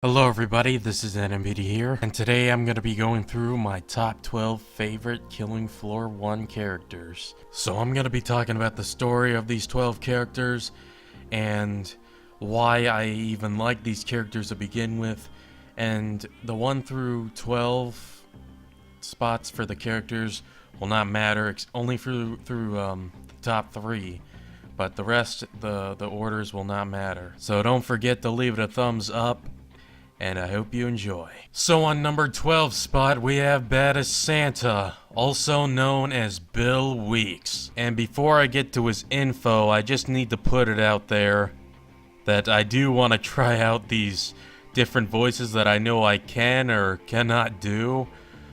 Hello everybody, this is N.M.P.D here, and today I'm going to be going through my top 12 favorite Killing Floor 1 characters. So I'm going to be talking about the story of these 12 characters, and why I even like these characters to begin with, and the 1 through 12 spots for the characters will not matter, only through the top 3. But the rest, the orders will not matter. So don't forget to leave it a thumbs up, and I hope you enjoy. So on number 12 spot, we have Baddest Santa, also known as Bill Weeks. And before I get to his info, I just need to put it out there that I do want to try out these different voices that I know I can or cannot do.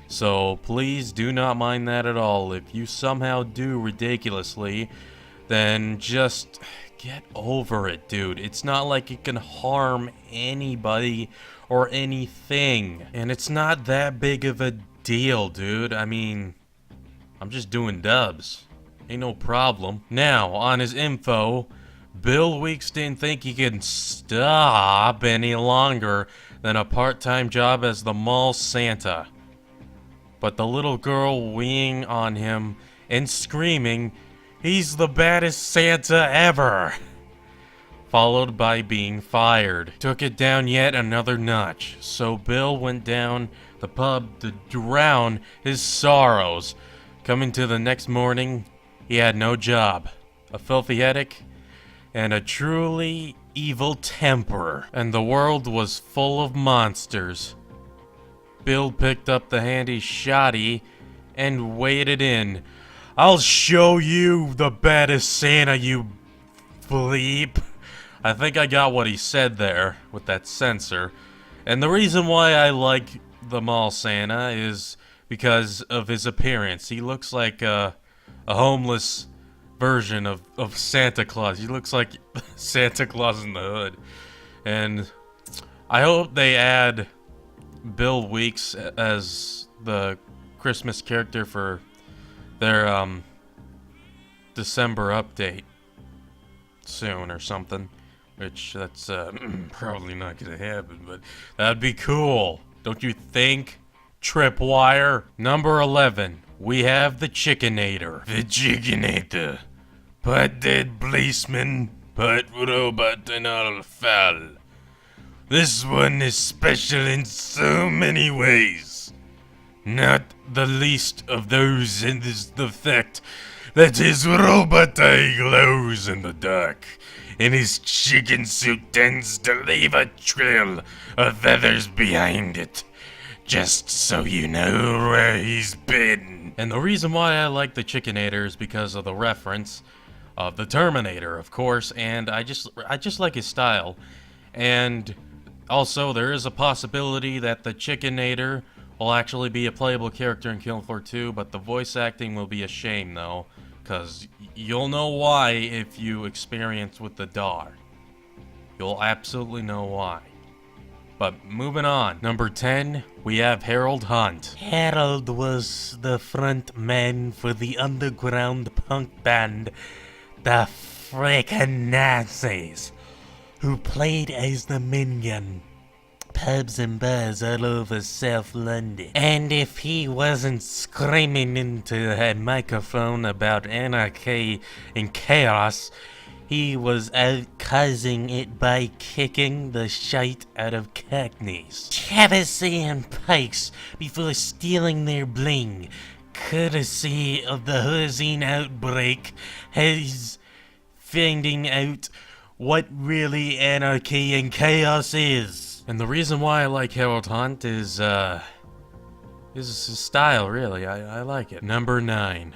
So please do not mind that at all. If you somehow do ridiculously, then just get over it, dude. It's not like it can harm anybody or anything. And it's not that big of a deal, dude. I mean, I'm just doing dubs. Ain't no problem. Now, on his info, Bill Weeks didn't think he could stop any longer than a part-time job as the mall Santa. But the little girl weeing on him and screaming, "He's the baddest Santa ever!" followed by being fired. Took it down yet another notch, so Bill went down the pub to drown his sorrows. Coming to the next morning, he had no job, a filthy headache, and a truly evil temper, and the world was full of monsters. Bill picked up the handy shotty and waded in. "I'll show you the baddest Santa, you bleep." I think I got what he said there with that censor. And the reason why I like the mall Santa is because of his appearance. He looks like a homeless version of Santa Claus. He looks like Santa Claus in the hood. And I hope they add Bill Weeks as the Christmas character for their December update soon or something, which that's probably not gonna happen, but that'd be cool, don't you think, Tripwire? Number 11, we have the Chickenator. The Chickenator, part dead policeman, part robot and all foul. This one is special in so many ways. Not the least of those is the fact that his robot eye glows in the dark, and his chicken suit tends to leave a trail of feathers behind it, just so you know where he's been. And the reason why I like the Chickenator is because of the reference of the Terminator, of course, and I just like his style. And also, there is a possibility that the Chickenator will actually be a playable character in Killing Floor 2, but the voice acting will be a shame, though, because you'll know why if you experience with the DAR. You'll absolutely know why. But moving on. Number 10, we have Harold Hunt. Harold was the front man for the underground punk band, the frickin' Nazis, who played as the Minion. Pubs and bars all over South London. And if he wasn't screaming into a microphone about anarchy and chaos, he was out causing it by kicking the shite out of cackneys, Traversy and Pikes before stealing their bling, courtesy of the Hurzine outbreak, has finding out what really anarchy and chaos is. And the reason why I like Harold Hunt is his style, really. I like it. Number 9,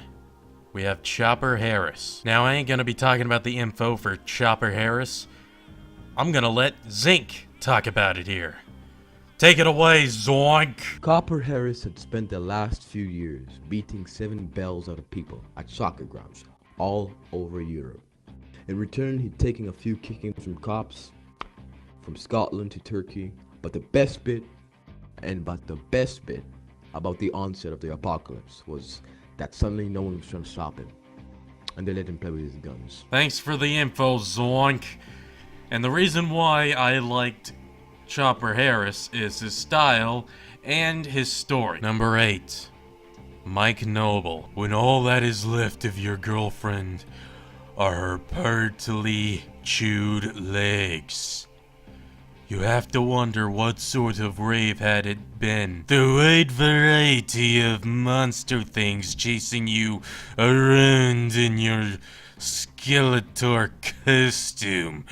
we have Chopper Harris. Now, I ain't gonna be talking about the info for Chopper Harris. I'm gonna let ZOINK talk about it here. Take it away, ZOINK! Copper Harris had spent the last few years beating 7 bells out of people at soccer grounds all over Europe. In return, he'd taken a few kickings from cops, from Scotland to Turkey, but the best bit about the onset of the apocalypse was that suddenly no one was trying to stop him, and they let him play with his guns. Thanks for the info, ZOINK. And the reason why I liked Chopper Harris is his style and his story. Number 8. Mike Noble. When all that is left of your girlfriend are her partly chewed legs, you have to wonder what sort of rave had it been. The wide variety of monster things chasing you around in your Skeletor costume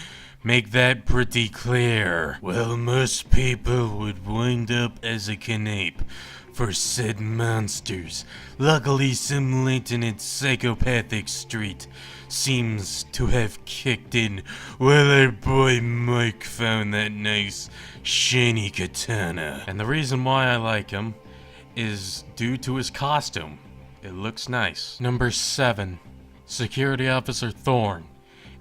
make that pretty clear. Well, most people would wind up as a canape for said monsters. Luckily, some latent psychopathic street seems to have kicked in while our boy Mike found that nice shiny katana. And the reason why I like him is due to his costume. It looks nice. Number 7. Security Officer Thorne,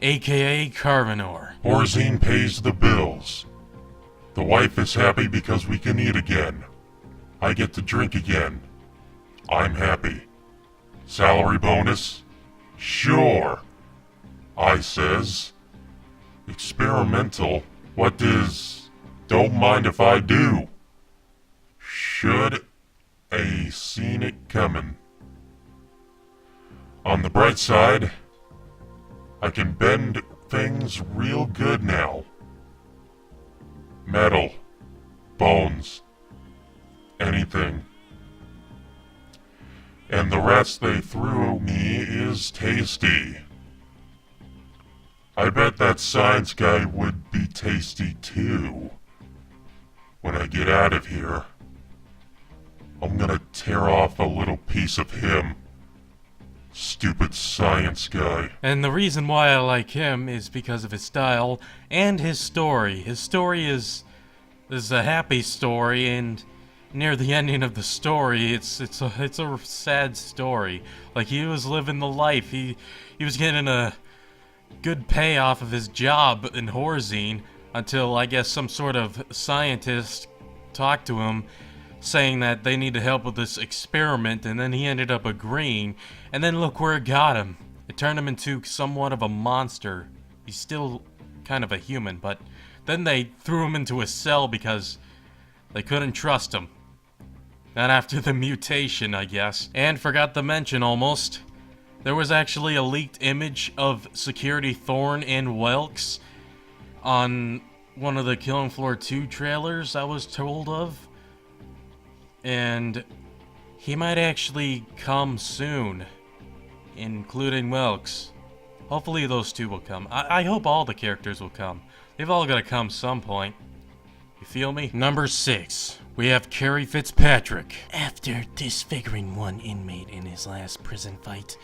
aka Carvenor. Horzine pays the bills. The wife is happy because we can eat again. I get to drink again. I'm happy. Salary bonus? Sure. I says. Experimental? What is? Don't mind if I do. Should a seen it coming. On the bright side, I can bend things real good now. Metal, bones, anything. And the rats they threw me is tasty. I bet that science guy would be tasty too. When I get out of here, I'm gonna tear off a little piece of him. Stupid science guy. And the reason why I like him is because of his style and his story. His story is a happy story, and near the ending of the story, it's a sad story. Like, he was living the life. He was getting a good payoff of his job in Horzine until, I guess, some sort of scientist talked to him saying that they need to help with this experiment, and then he ended up agreeing, and then look where it got him. It turned him into somewhat of a monster. He's still kind of a human, but then they threw him into a cell because they couldn't trust him. Not after the mutation, I guess. And forgot to mention almost, there was actually a leaked image of Security Thorne and Welks on one of the Killing Floor 2 trailers I was told of. And he might actually come soon, including Welks. Hopefully those two will come. I hope all the characters will come. They've all got to come some point. You feel me? Number 6. We have Carrie Fitzpatrick. After disfiguring one inmate in his last prison fight,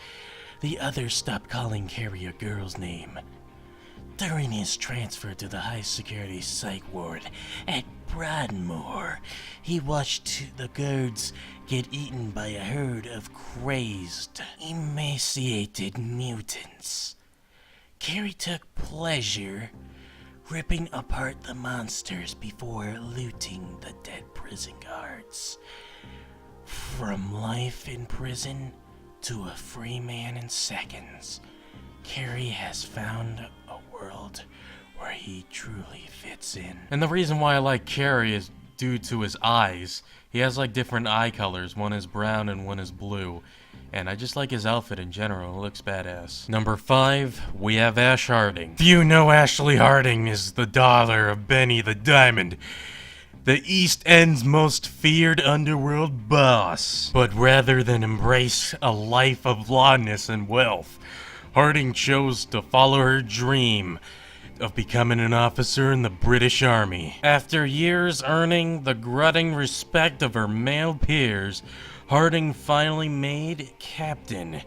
the others stopped calling Carrie a girl's name. During his transfer to the high-security psych ward at Broadmoor, he watched the guards get eaten by a herd of crazed, emaciated mutants. Carrie took pleasure ripping apart the monsters before looting the dead prison guards. From life in prison to a free man in seconds, Carrie has found a world where he truly fits in. And the reason why I like Carrie is due to his eyes. He has like different eye colors. One is brown and one is blue. And I just like his outfit in general. It looks badass. Number 5, we have Ash Harding. Few know Ashley Harding is the daughter of Benny the Diamond, the East End's most feared underworld boss. But rather than embrace a life of lawness and wealth, Harding chose to follow her dream of becoming an officer in the British Army. After years earning the grudging respect of her male peers, Harding finally made captain,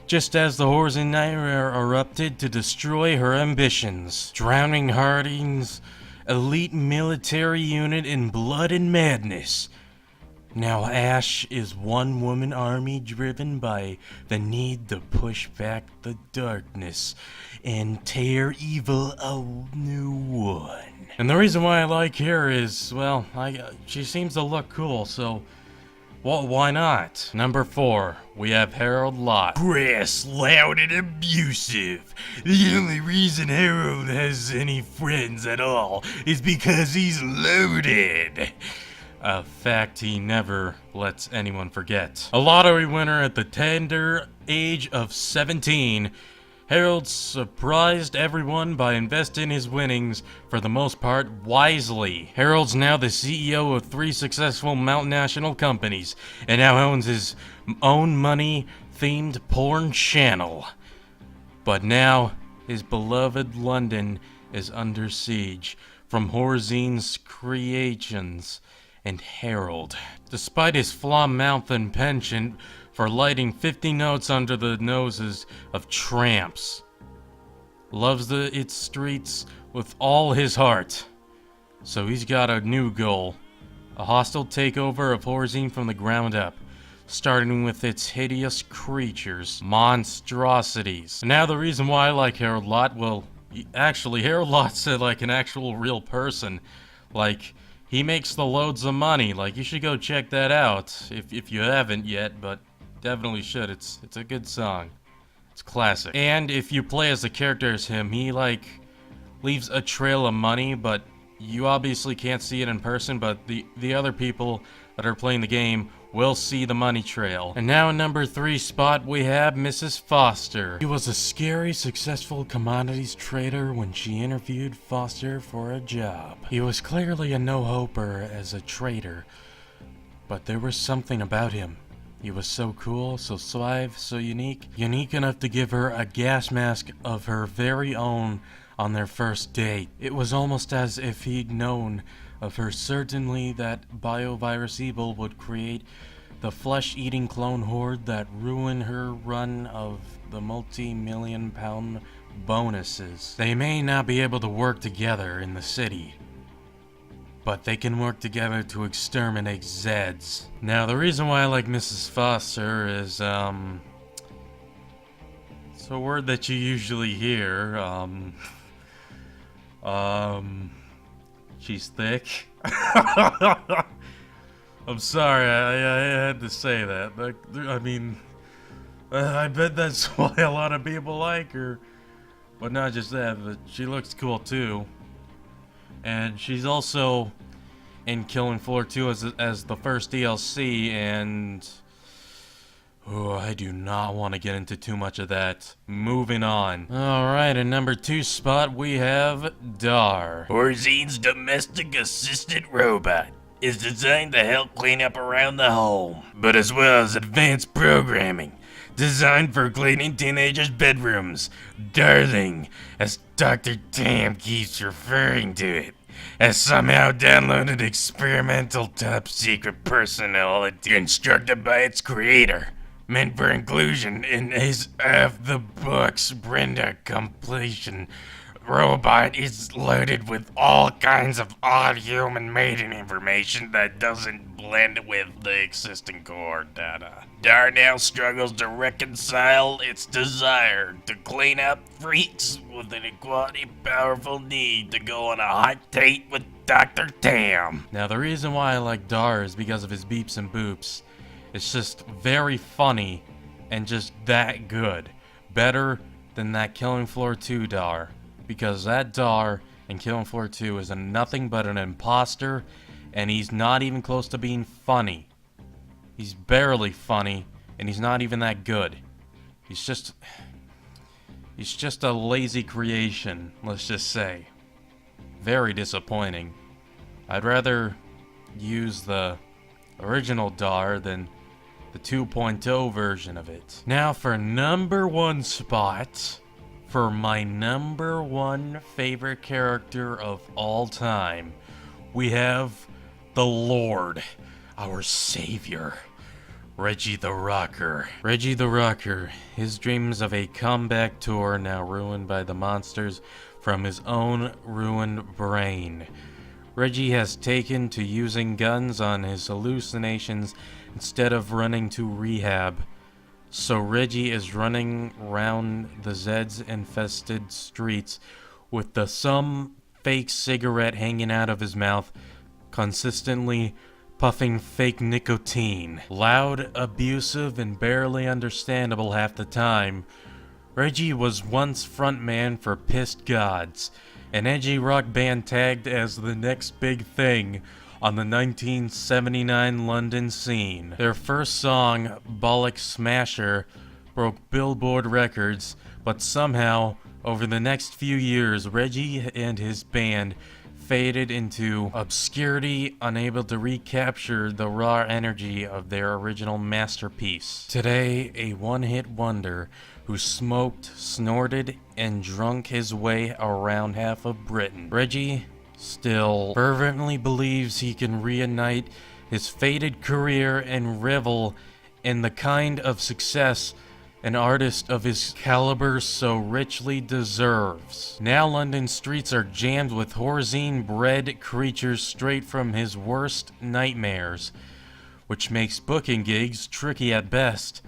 just as the Horzine Nightmare erupted to destroy her ambitions, drowning Harding's elite military unit in blood and madness. Now Ash is one-woman army driven by the need to push back the darkness and tear evil a new one. And the reason why I like her is, well, she seems to look cool, so Well, why not? Number 4, we have Harold Lott. Crass, loud, and abusive. The only reason Harold has any friends at all is because he's loaded. A fact he never lets anyone forget. A lottery winner at the tender age of 17, Harold surprised everyone by investing his winnings, for the most part, wisely. Harold's now the CEO of 3 successful multinational companies, and now owns his own money-themed porn channel. But now, his beloved London is under siege from Horzine's creations and Harold. Despite his flaw mouth and penchant for lighting 50 notes under the noses of tramps, loves its streets with all his heart. So he's got a new goal: a hostile takeover of Horzine from the ground up, starting with its hideous creatures, monstrosities. Now the reason why I like Harold Lott, well, actually Harold Lott's like an actual real person. Like, he makes the loads of money. Like, you should go check that out if you haven't yet, but definitely should. It's a good song. It's classic. And if you play as the character as him, he like leaves a trail of money, but you obviously can't see it in person, but the other people that are playing the game will see the money trail. And now in number 3 spot, we have Mrs. Foster. She was a scary, successful commodities trader when she interviewed Foster for a job. He was clearly a no-hoper as a trader, but there was something about him. He was so cool, so suave, so unique enough to give her a gas mask of her very own on their first date. It was almost as if he'd known of her certainly that biovirus evil would create the flesh-eating clone horde that ruined her run of the multi-million pound bonuses. They may not be able to work together in the city, but they can work together to exterminate Zeds. Now, the reason why I like Mrs. Foster is, it's a word that you usually hear, she's thick. I'm sorry, I had to say that. I mean, I bet that's why a lot of people like her. But not just that, but she looks cool too. And she's also in Killing Floor 2 as the first DLC, and I do not want to get into too much of that. Moving on. Alright, in number 2 spot, we have Dar. Horzine's domestic assistant robot is designed to help clean up around the home, but as well as advanced programming designed for cleaning teenagers' bedrooms. Darling, as Dr. Tam keeps referring to it, has somehow downloaded experimental top-secret personnel instructed by its creator, meant for inclusion in his of the books Brenda completion. Robot is loaded with all kinds of odd human mating information that doesn't blend with the existing core data. Darnell struggles to reconcile its desire to clean up freaks with an equally powerful need to go on a hot date with Dr. Tam. Now, the reason why I like Dar is because of his beeps and boops. It's just very funny and just that good. Better than that Killing Floor 2 Dar. Because that Dar in Killing Floor 2 is nothing but an imposter, and he's not even close to being funny. He's barely funny, and he's not even that good. He's just a lazy creation, let's just say. Very disappointing. I'd rather use the original Dar than the 2.0 version of it. Now for number 1 spot, for my number 1 favorite character of all time, we have the Lord, our savior, Reggie the Rocker. Reggie the Rocker, his dreams of a comeback tour now ruined by the monsters from his own ruined brain. Reggie has taken to using guns on his hallucinations instead of running to rehab. So Reggie is running around the Zeds-infested streets with some fake cigarette hanging out of his mouth, consistently puffing fake nicotine. Loud, abusive, and barely understandable half the time, Reggie was once frontman for Pissed Gods, an edgy rock band tagged as the next big thing on the 1979 London scene. Their first song, Bollock Smasher, broke Billboard records, but somehow, over the next few years, Reggie and his band faded into obscurity, unable to recapture the raw energy of their original masterpiece. Today, a one-hit wonder who smoked, snorted, and drunk his way around half of Britain. Reggie still fervently believes he can reunite his faded career and revel in the kind of success an artist of his caliber so richly deserves. Now London streets are jammed with Horzine-bred creatures straight from his worst nightmares, which makes booking gigs tricky at best.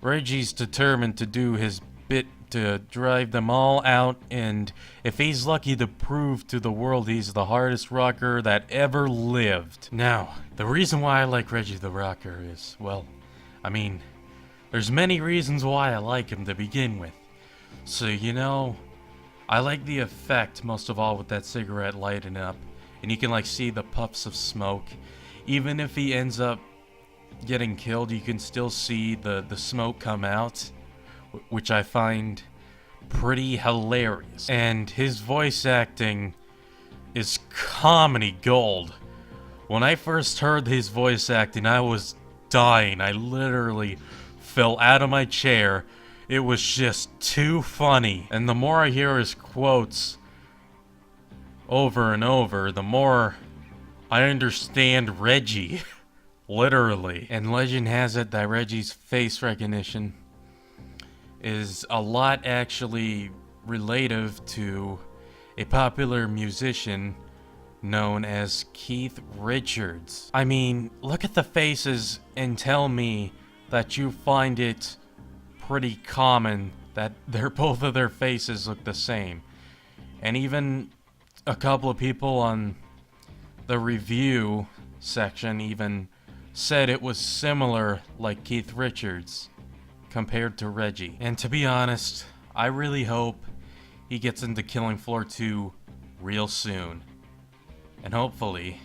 Reggie's determined to do his bit to drive them all out, and if he's lucky, to prove to the world he's the hardest rocker that ever lived. Now, the reason why I like Reggie the Rocker is, well, I mean, there's many reasons why I like him to begin with. So, you know, I like the effect most of all with that cigarette lighting up, and you can like see the puffs of smoke. Even if he ends up getting killed, you can still see the smoke come out, which I find pretty hilarious. And his voice acting is comedy gold. When I first heard his voice acting, I was dying. I literally fell out of my chair. It was just too funny. And the more I hear his quotes over and over, the more I understand Reggie. Literally. And legend has it that Reggie's face recognition is a lot actually relative to a popular musician known as Keith Richards. I mean, look at the faces and tell me that you find it pretty common that both of their faces look the same. And even a couple of people on the review section even said it was similar, like Keith Richards compared to Reggie. And to be honest, I really hope he gets into Killing Floor 2 real soon. And hopefully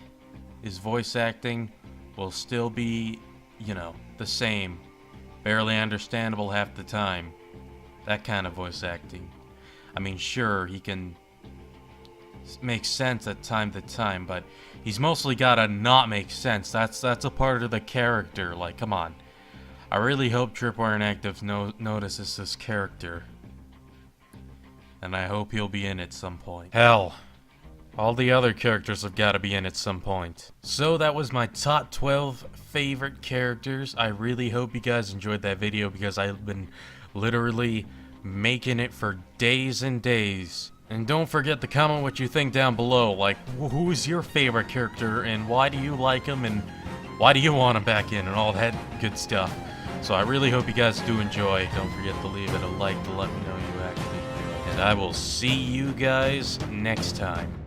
his voice acting will still be, you know, the same, barely understandable half the time. That kind of voice acting. I mean, sure, he can make sense at time to time, but he's mostly gotta not make sense. That's a part of the character. Like, come on. I really hope Tripwire Inactive notices this character, and I hope he'll be in at some point. Hell, all the other characters have got to be in at some point. So that was my top 12 favorite characters. I really hope you guys enjoyed that video, because I've been literally making it for days and days. And don't forget to comment what you think down below, like who's your favorite character and why do you like him and why do you want him back in and all that good stuff. So I really hope you guys do enjoy. Don't forget to leave it a like to let me know you actually. And I will see you guys next time.